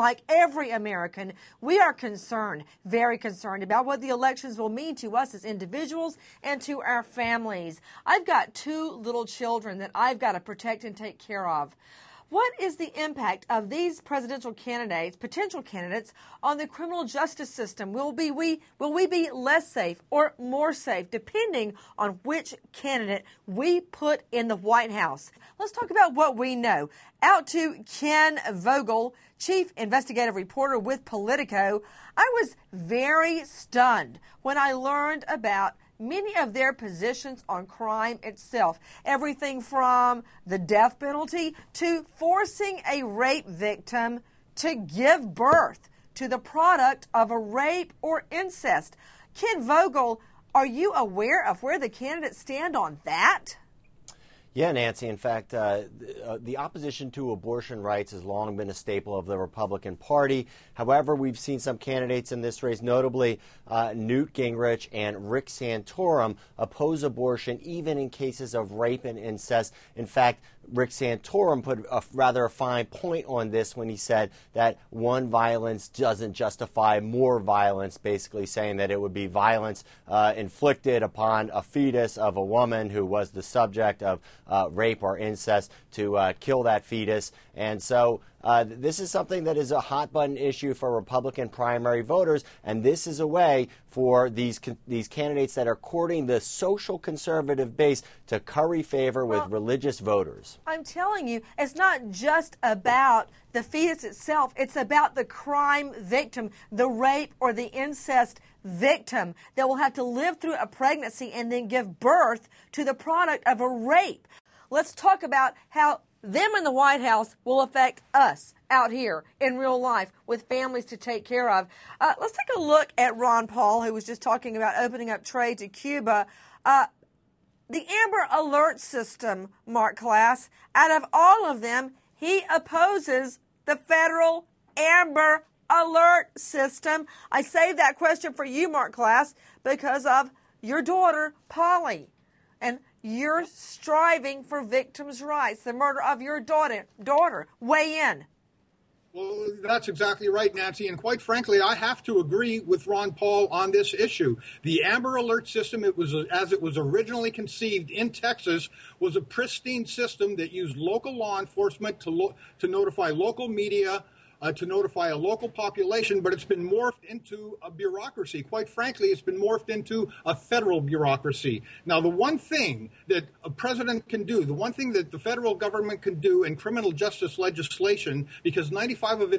Like every American, we are concerned, very concerned about what the elections will mean to us as individuals and to our families. I've got 2 little children that I've got to protect and take care of. What is the impact of these presidential candidates, potential candidates, on the criminal justice system? Will we be less safe or more safe, depending on which candidate we put in the White House? Let's talk about what we know. Out to Ken Vogel, chief investigative reporter with Politico. I was very stunned when I learned about many of their positions on crime itself. Everything from the death penalty to forcing a rape victim to give birth to the product of a rape or incest. Ken Vogel, are you aware of where the candidates stand on that? Yeah, Nancy. In fact, the opposition to abortion rights has long been a staple of the Republican Party. However, we've seen some candidates in this race, notably Newt Gingrich and Rick Santorum, oppose abortion even in cases of rape and incest. In fact, Rick Santorum put a fine point on this when he said that one violence doesn't justify more violence, basically saying that it would be violence inflicted upon a fetus of a woman who was the subject of rape or incest to kill that fetus. And so this is something that is a hot-button issue for Republican primary voters, and this is a way for these candidates that are courting the social conservative base to curry favor with religious voters. I'm telling you, it's not just about the fetus itself. It's about the crime victim, the rape or the incest victim that will have to live through a pregnancy and then give birth to the product of a rape. Let's talk about how them in the White House will affect us out here in real life with families to take care of. Let's take a look at Ron Paul, who was just talking about opening up trade to Cuba. The Amber Alert system, Mark Klass, out of all of them, he opposes the federal Amber Alert system. I saved that question for you, Mark Klass, because of your daughter, Polly. And you're striving for victims' rights, the murder of your daughter. Weigh in. Well, that's exactly right, Nancy. And quite frankly, I have to agree with Ron Paul on this issue. The Amber Alert system, as it was originally conceived in Texas, was a pristine system that used local law enforcement to notify local media, to notify a local population, but it's been morphed into a bureaucracy. Quite frankly, it's been morphed into a federal bureaucracy. Now, the one thing that a president can do, the one thing that the federal government can do in criminal justice legislation, because 95% of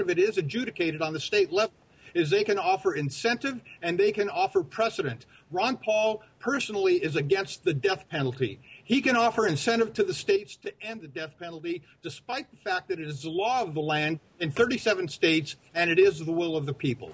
it is adjudicated on the state level, is they can offer incentive and they can offer precedent. Ron Paul personally is against the death penalty. He can offer incentive to the states to end the death penalty, despite the fact that it is the law of the land in 37 states and it is the will of the people.